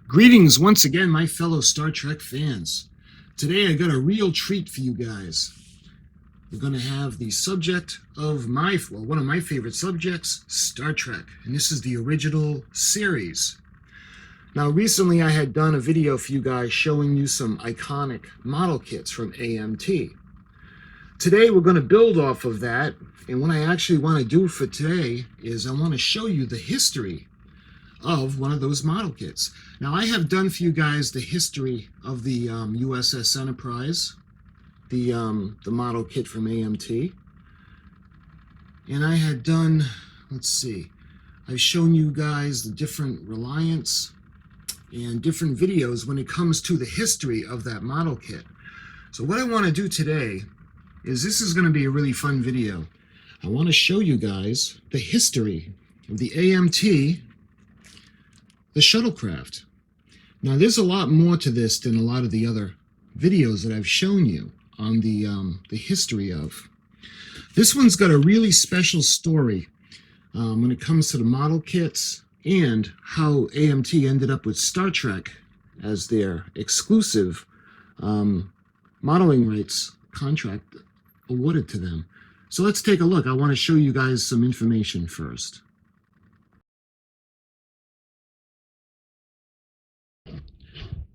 Greetings once again, my fellow Star Trek fans. Today I got a real treat for you guys. We're going to have the subject of one of my favorite subjects, Star Trek. And this is the original series. Now, recently I had done a video for you guys showing you some iconic model kits from AMT. Today we're going to build off of that. And what I actually want to do for today is I want to show you the history of one of those model kits. Now, I have done for you guys the history of the USS Enterprise, the model kit from AMT. And I had done, I've shown you guys the different Reliance and different videos when it comes to the history of that model kit. So what I want to do today is this is going to be a really fun video. I want to show you guys the history of the AMT, the Shuttlecraft. Now, there's a lot more to this than a lot of the other videos that I've shown you on the history of. This one's got a really special story when it comes to the model kits and how AMT ended up with Star Trek as their exclusive modeling rights contract awarded to them. So let's take a look. I want to show you guys some information first.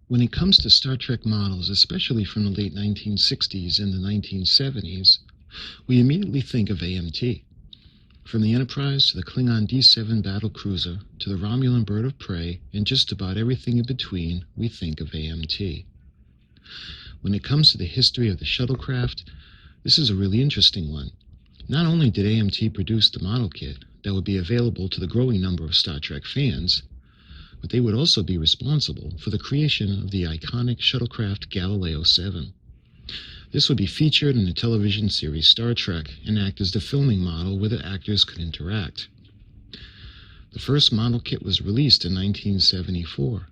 When it comes to Star Trek models, especially from the late 1960s and the 1970s, we immediately think of AMT. From the Enterprise to the Klingon D-7 battle cruiser to the Romulan bird of prey and just about everything in between, we think of AMT. When it comes to the history of the Shuttlecraft, this is a really interesting one. Not only did AMT produce the model kit that would be available to the growing number of Star Trek fans, but they would also be responsible for the creation of the iconic Shuttlecraft Galileo II. This would be featured in the television series Star Trek and act as the filming model where the actors could interact. The first model kit was released in 1974,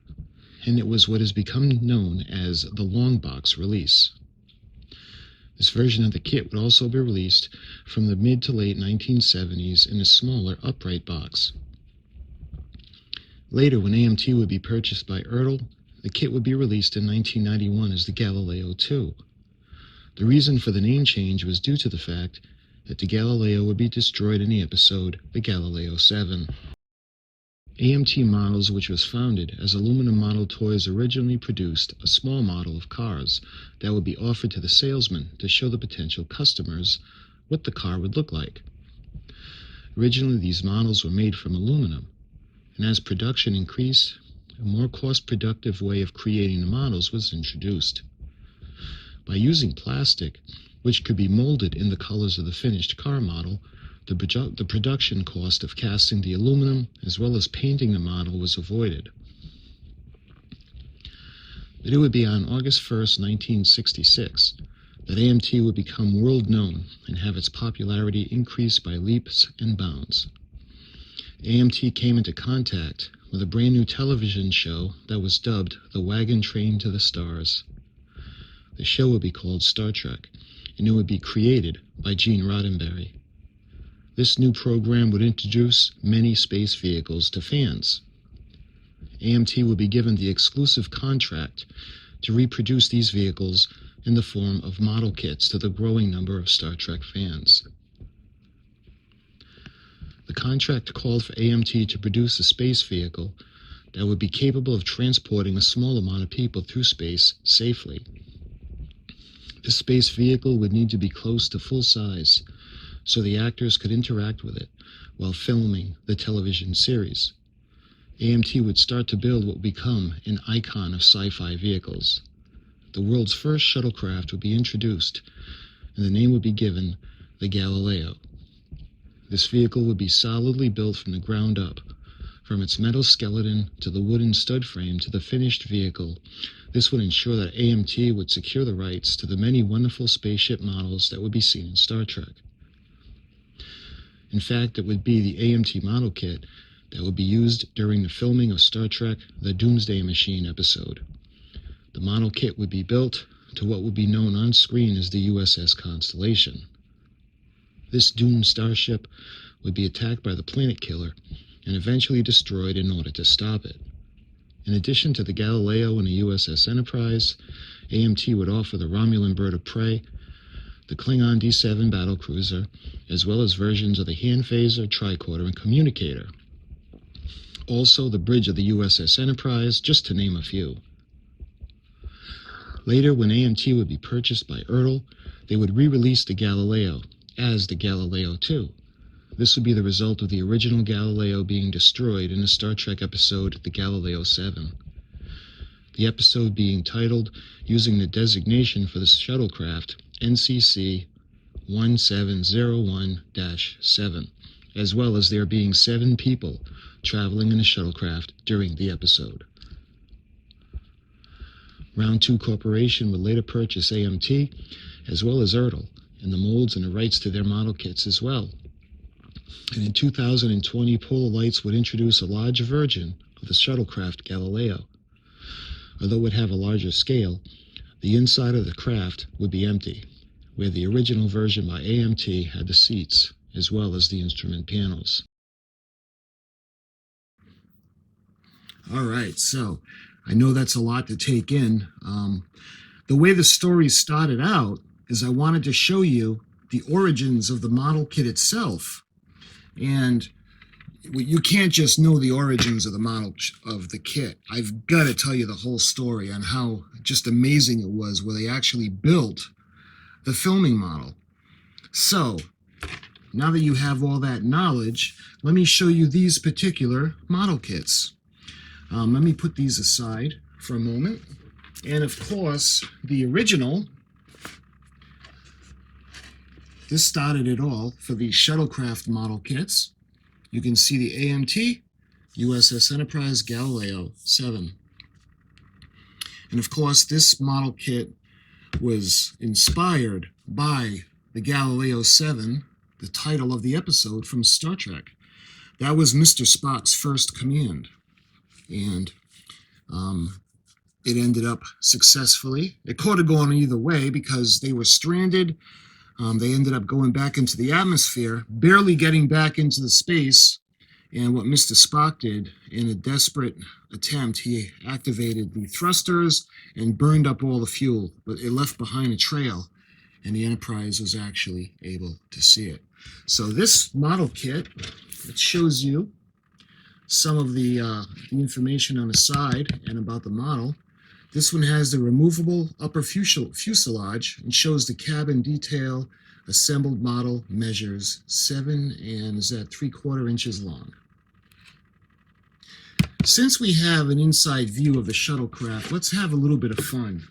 and it was what has become known as the long box release. This version of the kit would also be released from the mid to late 1970s in a smaller upright box. Later, when AMT would be purchased by Ertl, the kit would be released in 1991 as the Galileo II. The reason for the name change was due to the fact that the Galileo would be destroyed in the episode The Galileo 7. AMT Models, which was founded as aluminum model toys, originally produced a small model of cars that would be offered to the salesman to show the potential customers what the car would look like. Originally, these models were made from aluminum, and as production increased, a more cost-productive way of creating the models was introduced. By using plastic, which could be molded in the colors of the finished car model, the production cost of casting the aluminum as well as painting the model was avoided. But it would be on August 1st, 1966, that AMT would become world-known and have its popularity increase by leaps and bounds. AMT came into contact with a brand new television show that was dubbed The Wagon Train to the Stars. The show would be called Star Trek, and it would be created by Gene Roddenberry. This new program would introduce many space vehicles to fans. AMT would be given the exclusive contract to reproduce these vehicles in the form of model kits to the growing number of Star Trek fans. The contract called for AMT to produce a space vehicle that would be capable of transporting a small amount of people through space safely. This space vehicle would need to be close to full size so the actors could interact with it while filming the television series. AMT would start to build what would become an icon of sci-fi vehicles. The world's first shuttlecraft would be introduced, and the name would be given the Galileo. This vehicle would be solidly built from the ground up, from its metal skeleton to the wooden stud frame to the finished vehicle. This would ensure that AMT would secure the rights to the many wonderful spaceship models that would be seen in Star Trek. In fact, it would be the AMT model kit that would be used during the filming of Star Trek The Doomsday Machine episode. The model kit would be built to what would be known on screen as the USS Constellation. This doomed starship would be attacked by the planet killer and eventually destroyed in order to stop it. In addition to the Galileo and the USS Enterprise, AMT would offer the Romulan bird of prey, the Klingon D-7 battlecruiser, as well as versions of the hand phaser, tricorder, and communicator. Also, the bridge of the USS Enterprise, just to name a few. Later, when AMT would be purchased by Ertl, they would re-release the Galileo as the Galileo II. This would be the result of the original Galileo being destroyed in the Star Trek episode The Galileo II. The episode being titled, using the designation for the shuttlecraft, NCC 1701-7, as well as there being 7 people traveling in the shuttlecraft during the episode. Round 2 Corporation would later purchase AMT, as well as Ertl, and the molds and the rights to their model kits as well. And in 2020, Polar Lights would introduce a larger version of the Shuttlecraft Galileo. Although it would have a larger scale, the inside of the craft would be empty, where the original version by AMT had the seats, as well as the instrument panels. All right, so I know that's a lot to take in. The way the story started out is I wanted to show you the origins of the model kit itself. And you can't just know the origins of the model of the kit. I've got to tell you the whole story on how just amazing it was where they actually built the filming model. So, now that you have all that knowledge, let me show you these particular model kits. Let me put these aside for a moment. And of course, the original, this started it all for the Shuttlecraft model kits. You can see the AMT, USS Enterprise, Galileo 7. And of course, this model kit was inspired by the Galileo 7, the title of the episode from Star Trek. That was Mr. Spock's first command. And it ended up successfully. It could have gone either way because they were stranded. They ended up going back into the atmosphere, barely getting back into the space. And what Mr. Spock did, in a desperate attempt, he activated the thrusters and burned up all the fuel. But it left behind a trail, and the Enterprise was actually able to see it. So this model kit, it shows you some of the information on the side and about the model. This one has the removable upper fuselage and shows the cabin detail. Assembled model measures 7 and is at 3/4 inches long. Since we have an inside view of the shuttlecraft, let's have a little bit of fun.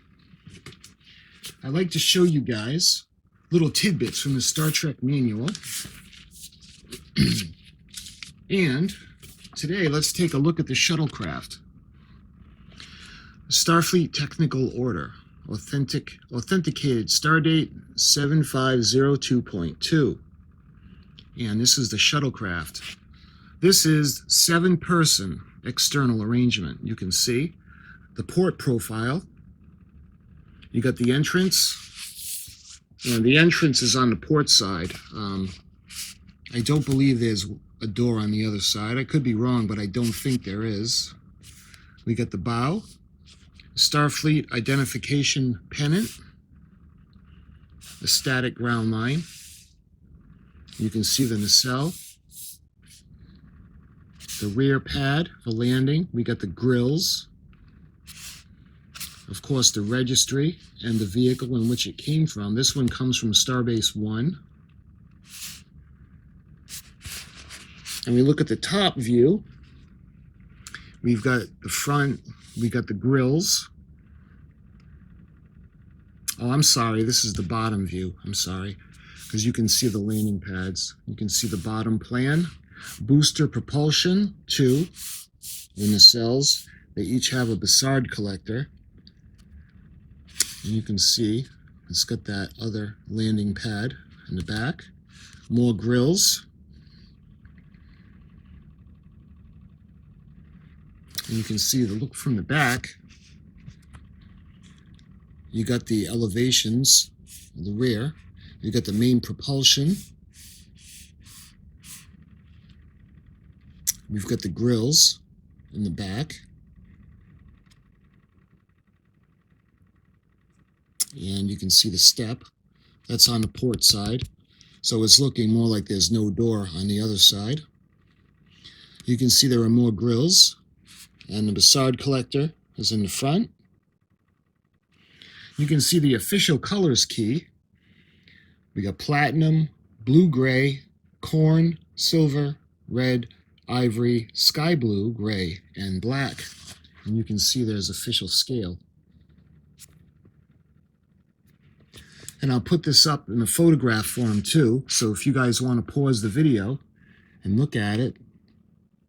I'd like to show you guys little tidbits from the Star Trek manual. And today, let's take a look at the shuttlecraft. Starfleet Technical Order, authenticated stardate 7502.2. And this is the shuttlecraft. This is 7-person external arrangement. You can see the port profile. You got the entrance, and the entrance is on the port side. I don't believe there's a door on the other side. I could be wrong, but I don't think there is. We got the bow, Starfleet identification pennant, the static ground line. You can see the nacelle, the rear pad for landing. We got the grills, of course, the registry and the vehicle in which it came from. This one comes from Starbase 1. And we look at the top view. We've got the front, we got the grills. Oh, I'm sorry, this is the bottom view. I'm sorry, because you can see the landing pads. You can see the bottom plan. Booster propulsion, 2 in the cells. They each have a Bassard collector. And you can see it's got that other landing pad in the back. More grills. And you can see the look from the back. You got the elevations in the rear. You got the main propulsion. We've got the grills in the back. and you can see the step. That's on the port side. So it's looking more like there's no door on the other side. You can see there are more grills, and the Bassard collector is in the front. You can see the official colors key. We got platinum, blue-gray, corn, silver, red, ivory, sky blue, gray, and black. And you can see there's official scale. And I'll put this up in a photograph form too, so if you guys want to pause the video and look at it,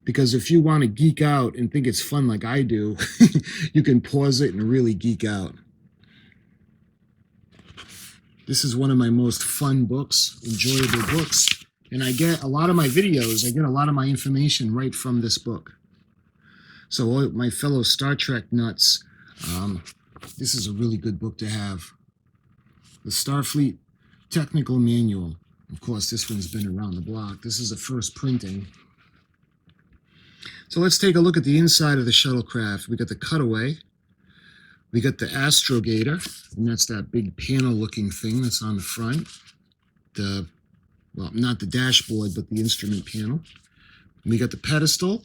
because if you want to geek out and think it's fun like I do, you can pause it and really geek out. This is one of my most fun books, enjoyable books, and I get a lot of my videos, I get a lot of my information right from this book. So all my fellow Star Trek nuts, this is a really good book to have. The Starfleet Technical Manual. Of course, this one's been around the block. This is the first printing. So let's take a look at the inside of the shuttlecraft. We got the cutaway. We got the astrogator, and that's that big panel-looking thing that's on the front. Well, not the dashboard, but the instrument panel. We got the pedestal.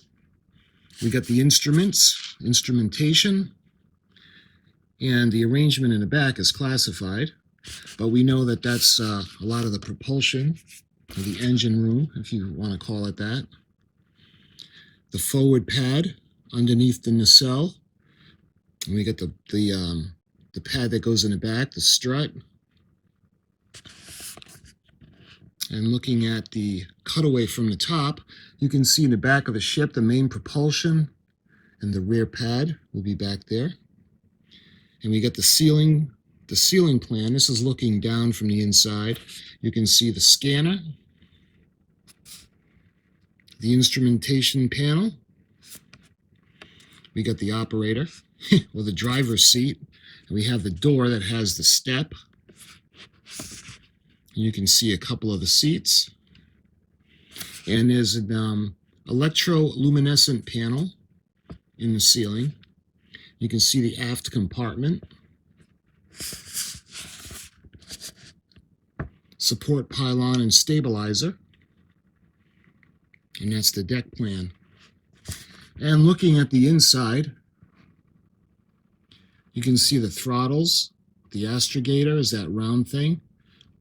We got the instruments, instrumentation, and the arrangement in the back is classified. But we know that that's a lot of the propulsion, or the engine room, if you want to call it that. The forward pad underneath the nacelle. And we got the pad that goes in the back, the strut. And looking at the cutaway from the top, you can see in the back of the ship the main propulsion, and the rear pad will be back there. And we got the ceiling plan. This is looking down from the inside. You can see the scanner, the instrumentation panel. We got the operator, or the driver's seat. And we have the door that has the step. And you can see a couple of the seats. And there's an electroluminescent panel in the ceiling. You can see the aft compartment. Support pylon and stabilizer. And that's the deck plan. And looking at the inside, you can see the throttles. The astrogator is that round thing.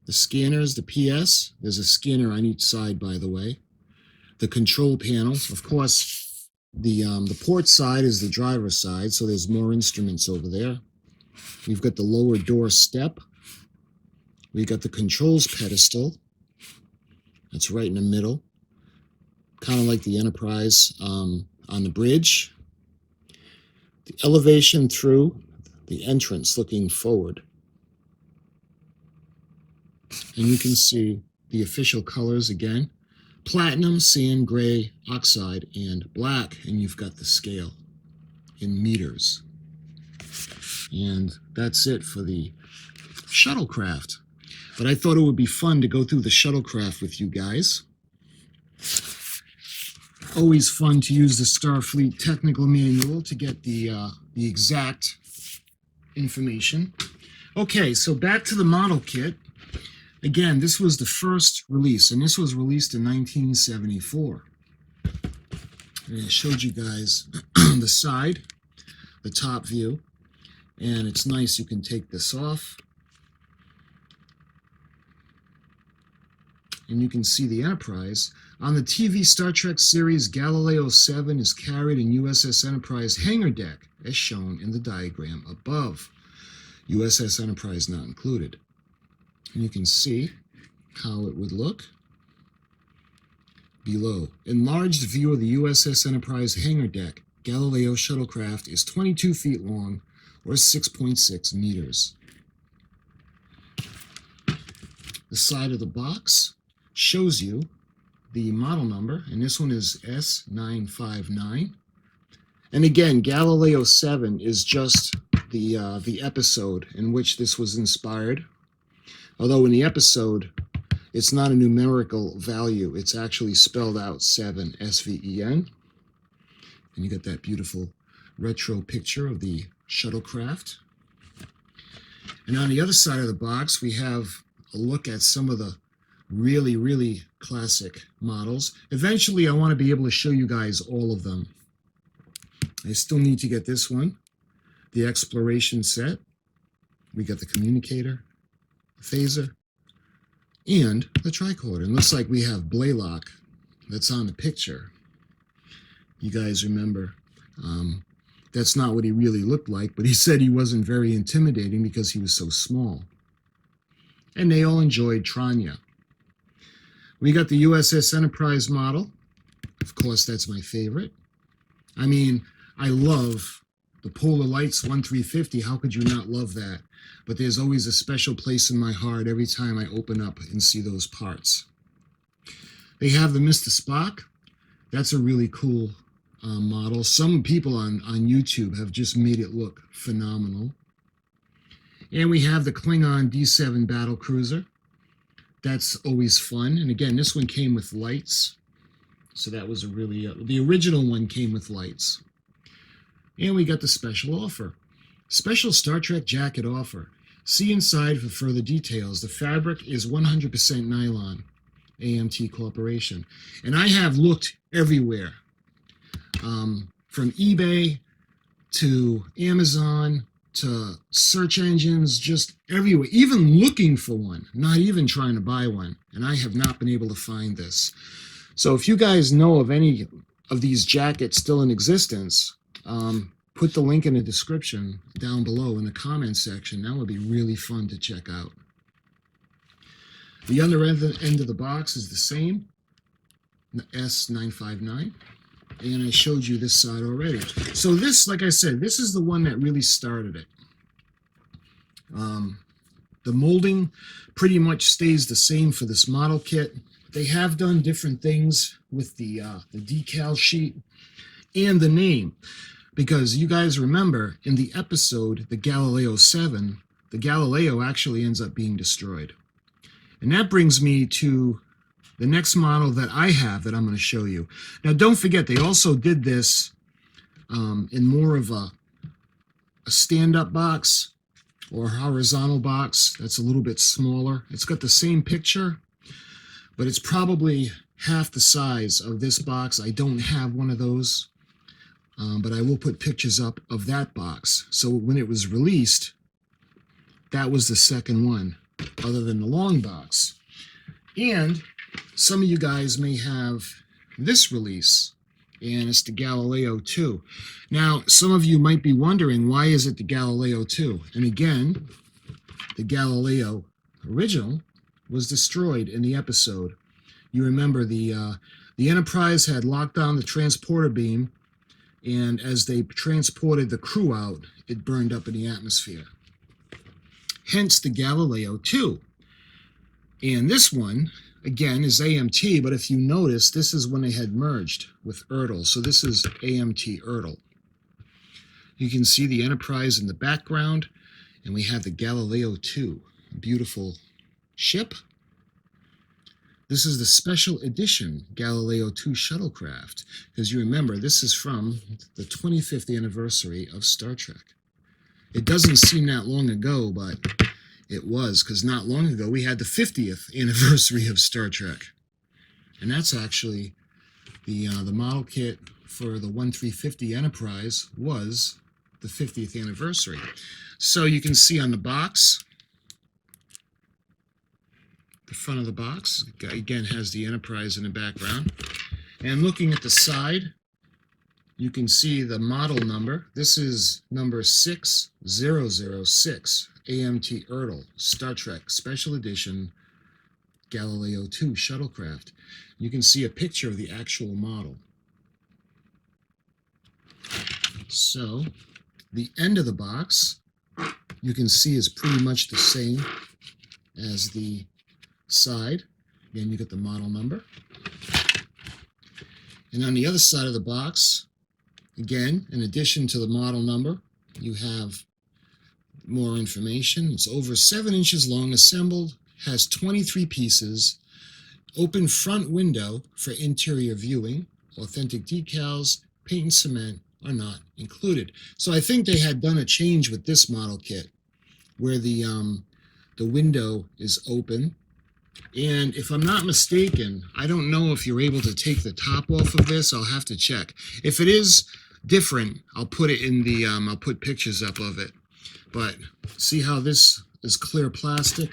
The scanners, the PS. There's a scanner on each side, by the way. The control panel. Of course, the port side is the driver's side, so there's more instruments over there. We've got the lower door step. We got the controls pedestal. That's right in the middle. Kind of like the Enterprise on the bridge. The elevation through the entrance looking forward. And you can see the official colors again. Platinum, sand, gray, oxide, and black. And you've got the scale in meters. And that's it for the shuttlecraft. But I thought it would be fun to go through the shuttlecraft with you guys. Always fun to use the Starfleet Technical Manual to get the exact information. Okay, so back to the model kit. Again, this was the first release, and this was released in 1974. And I showed you guys the side, the top view, and it's nice. You can take this off. And you can see the Enterprise. On the TV Star Trek series, Galileo II is carried in USS Enterprise hangar deck, as shown in the diagram above. USS Enterprise not included. And you can see how it would look below. Enlarged view of the USS Enterprise hangar deck. Galileo shuttlecraft is 22 feet long, or 6.6 meters. The side of the box shows you the model number, and this one is S959. And again, Galileo 7 is just the episode in which this was inspired. Although in the episode, it's not a numerical value. It's actually spelled out 7, S-V-E-N. And you get that beautiful retro picture of the shuttlecraft. And on the other side of the box, we have a look at some of the really, really classic models. Eventually, I want to be able to show you guys all of them. I still need to get this one, the exploration set. We got the communicator, the phaser, and the tricorder. And looks like we have Blaylock that's on the picture. You guys remember, that's not what he really looked like, but he said he wasn't very intimidating because he was so small. And they all enjoyed Tranya. We got the USS Enterprise model. Of course, that's my favorite. I mean, I love the Polar Lights 1350. How could you not love that? But there's always a special place in my heart every time I open up and see those parts. They have the Mr. Spock. That's a really cool model. Some people on YouTube have just made it look phenomenal. And we have the Klingon D7 battle cruiser. That's always fun. And again, this one came with lights. So that was a really, the original one came with lights. And we got the special offer. Special Star Trek jacket offer. See inside for further details. The fabric is 100% nylon. AMT Corporation. And I have looked everywhere. From eBay to Amazon to search engines, just everywhere, even looking for one, not even trying to buy one. And I have not been able to find this. So if you guys know of any of these jackets still in existence, put the link in the description down below in the comment section. That would be really fun to check out. The other end of the box is the same, S959. And I showed you this side already. So this, like I said, this is the one that really started it. The molding pretty much stays the same for this model kit. They have done different things with the decal sheet and the name. Because you guys remember in the episode, the Galileo 7, the Galileo actually ends up being destroyed. And that brings me to the next model that I have that I'm going to show you. Now, don't forget, they also did this in more of a stand-up box or horizontal box that's a little bit smaller. It's got the same picture, but it's probably half the size of this box. I don't have one of those, but I will put pictures up of that box. So when it was released, that was the second one, other than the long box. And some of you guys may have this release, and it's the Galileo II. Now, some of you might be wondering, why is it the Galileo II? And again, the Galileo original was destroyed in the episode. You remember the Enterprise had locked down the transporter beam, and as they transported the crew out, it burned up in the atmosphere. Hence the Galileo II. And this one, again, is AMT, but if you notice, this is when they had merged with Ertl. So this is AMT Ertl. You can see the Enterprise in the background, and we have the Galileo II, a beautiful ship. This is the special edition Galileo II Shuttlecraft, because you remember, this is from the 25th anniversary of Star Trek. It doesn't seem that long ago, but it was, because not long ago we had the 50th anniversary of Star Trek. And that's actually the model kit for the 1350 Enterprise was the 50th anniversary. So you can see on the box, the front of the box, again, has the Enterprise in the background. And looking at the side, you can see the model number. This is number 6006, AMT Ertl, Star Trek Special Edition, Galileo II Shuttlecraft. You can see a picture of the actual model. So, the end of the box, you can see is pretty much the same as the side. Again, you get the model number. And on the other side of the box, again, in addition to the model number, you have more information. It's over 7 inches long, assembled, has 23 pieces, open front window for interior viewing, authentic decals, paint and cement are not included. So I think they had done a change with this model kit. where the window is open. And if I'm not mistaken, I don't know if you're able to take the top off of this. I'll have to check. If it is different, I'll put it in the, I'll put pictures up of it. But see how this is clear plastic?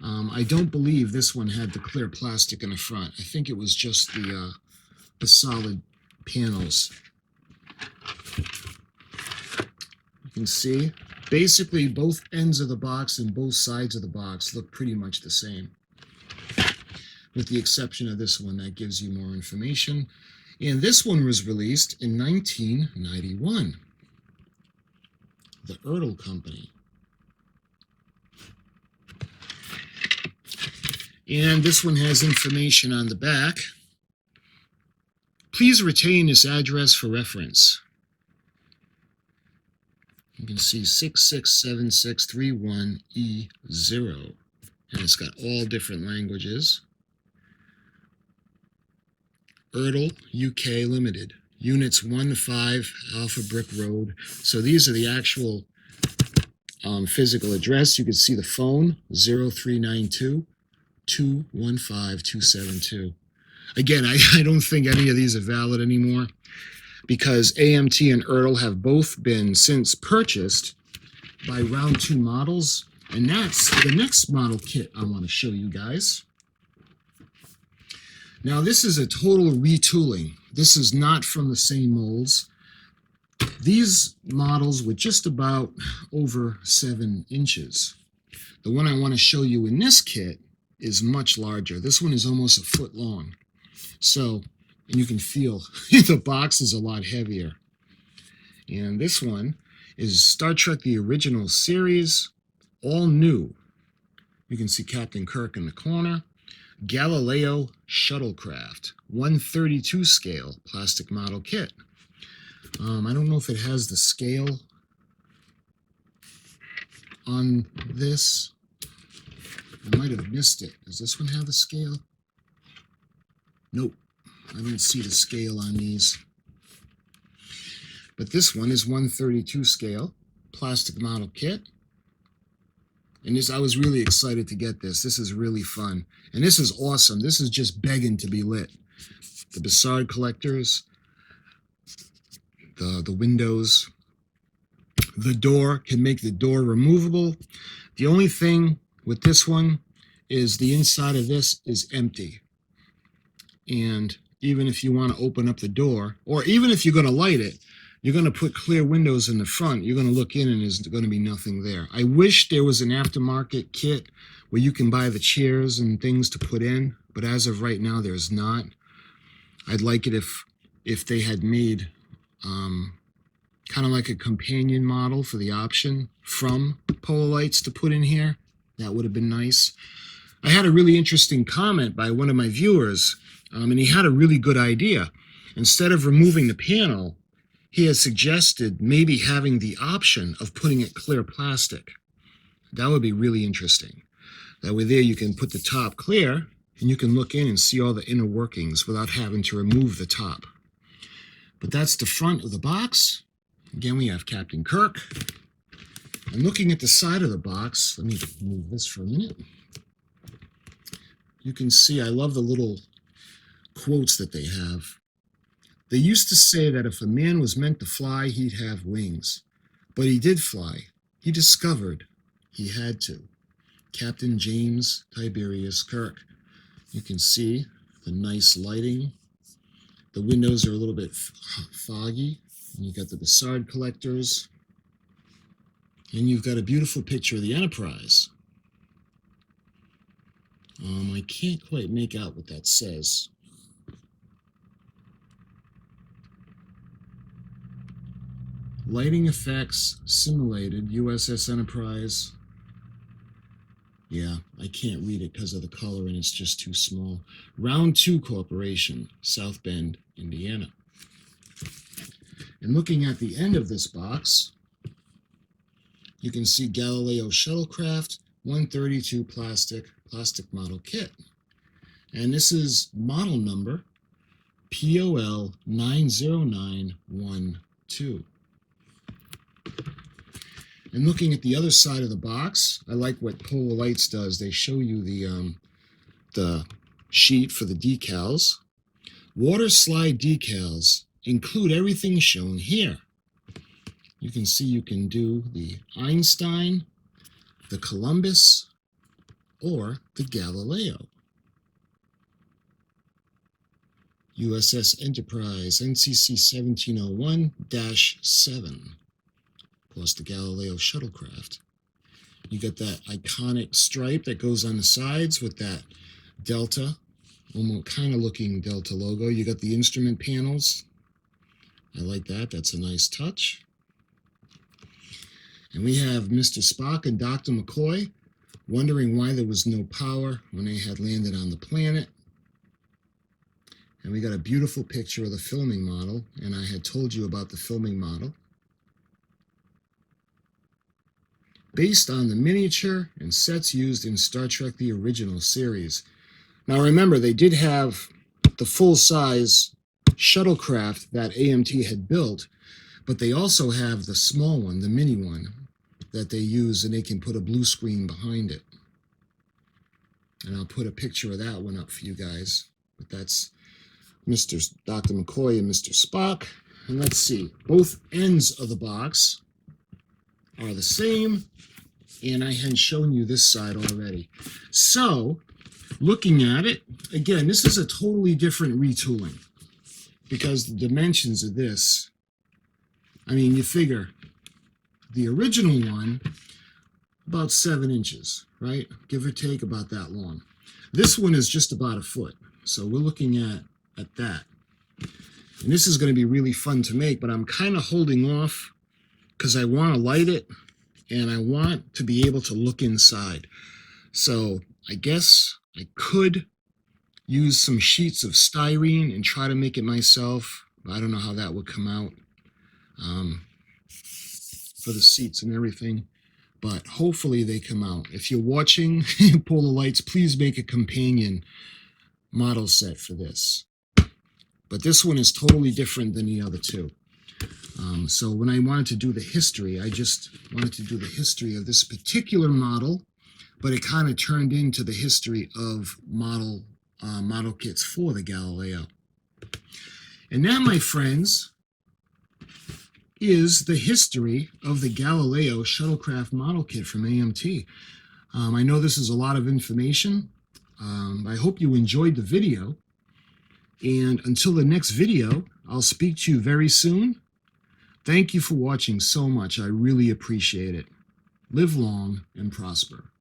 I don't believe this one had the clear plastic in the front. I think it was just the solid panels. You can see, basically both ends of the box and both sides of the box look pretty much the same, with the exception of this one that gives you more information. And this one was released in 1991. The Ertl Company. And this one has information on the back. Please retain this address for reference. You can see 667631E0. And it's got all different languages. Ertl, UK Limited. Units 1 to 5, Alpha Brick Road. So these are the actual physical address. You can see the phone, 0392-215-272. Again, I don't think any of these are valid anymore because AMT and Ertl have both been since purchased by Round 2 models. And that's the next model kit I want to show you guys. Now, this is a total retooling. This is not from the same molds. These models were just about over 7 inches. The one I want to show you in this kit is much larger. This one is almost a foot long. So, and you can feel the box is a lot heavier. And this one is Star Trek the Original Series, all new. You can see Captain Kirk in the corner. Galileo Shuttlecraft, 132 scale plastic model kit. I don't know if it has the scale on this. I might have missed it. Does this one have the scale? Nope, I don't see the scale on these. But this one is 132 scale plastic model kit. And this, I was really excited to get this. This is really fun. And this is awesome. This is just begging to be lit. The Bassard collectors, the windows, the door, can make the door removable. The only thing with this one is the inside of this is empty. And even if you want to open up the door, or even if you're going to light it, you're going to put clear windows in the front. You're going to look in and there's going to be nothing there. I wish there was an aftermarket kit where you can buy the chairs and things to put in, but as of right now, there's not. I'd like it if they had made kind of like a companion model for the option from Pololites to put in here. That would have been nice. I had a really interesting comment by one of my viewers, and he had a really good idea. Instead of removing the panel, he has suggested maybe having the option of putting it clear plastic. That would be really interesting. That way there you can put the top clear and you can look in and see all the inner workings without having to remove the top. But that's the front of the box. Again, we have Captain Kirk. And looking at the side of the box, let me move this for a minute. You can see, I love the little quotes that they have. They used to say that if a man was meant to fly, he'd have wings. But he did fly. He discovered he had to. Captain James Tiberius Kirk. You can see the nice lighting. The windows are a little bit foggy. And you've got the Bassard collectors. And you've got a beautiful picture of the Enterprise. I can't quite make out what that says. Lighting effects simulated USS Enterprise. Yeah, I can't read it because of the color and it's just too small. Round 2 Corporation, South Bend, Indiana. And looking at the end of this box, you can see Galileo Shuttlecraft 132 plastic model kit. And this is model number POL 90912. And looking at the other side of the box, I like what Polar Lights does. They show you the sheet for the decals. Water slide decals include everything shown here. You can see you can do the Einstein, the Columbus, or the Galileo. USS Enterprise, NCC 1701-7, plus the Galileo Shuttlecraft. You get that iconic stripe that goes on the sides with that Delta, almost kind of looking Delta logo. You got the instrument panels. I like that. That's a nice touch. And we have Mr. Spock and Dr. McCoy wondering why there was no power when they had landed on the planet. And we got a beautiful picture of the filming model, and I had told you about the filming model. Based on the miniature and sets used in Star Trek the original series. Now remember, they did have the full-size shuttlecraft that AMT had built, but they also have the small one, the mini one, that they use, and they can put a blue screen behind it. And I'll put a picture of that one up for you guys. But that's Dr. McCoy and Mr. Spock. And let's see, both ends of the box are the same, and I had shown you this side already. So, looking at it, again, this is a totally different retooling, because the dimensions of this, I mean, you figure the original one, about 7 inches, right? Give or take about that long. This one is just about a foot. So we're looking at that. And this is going to be really fun to make, but I'm kind of holding off because I want to light it and I want to be able to look inside. So I guess I could use some sheets of styrene and try to make it myself. I don't know how that would come out. For the seats and everything, but hopefully they come out. If you're watching Polar Lights, please make a companion model set for this. But this one is totally different than the other two. So when I wanted to do the history, I just wanted to do the history of this particular model, but it kind of turned into the history of model kits for the Galileo. And that, my friends, is the history of the Galileo Shuttlecraft model kit from AMT. I know this is a lot of information. I hope you enjoyed the video. And until the next video, I'll speak to you very soon. Thank you for watching so much. I really appreciate it. Live long and prosper.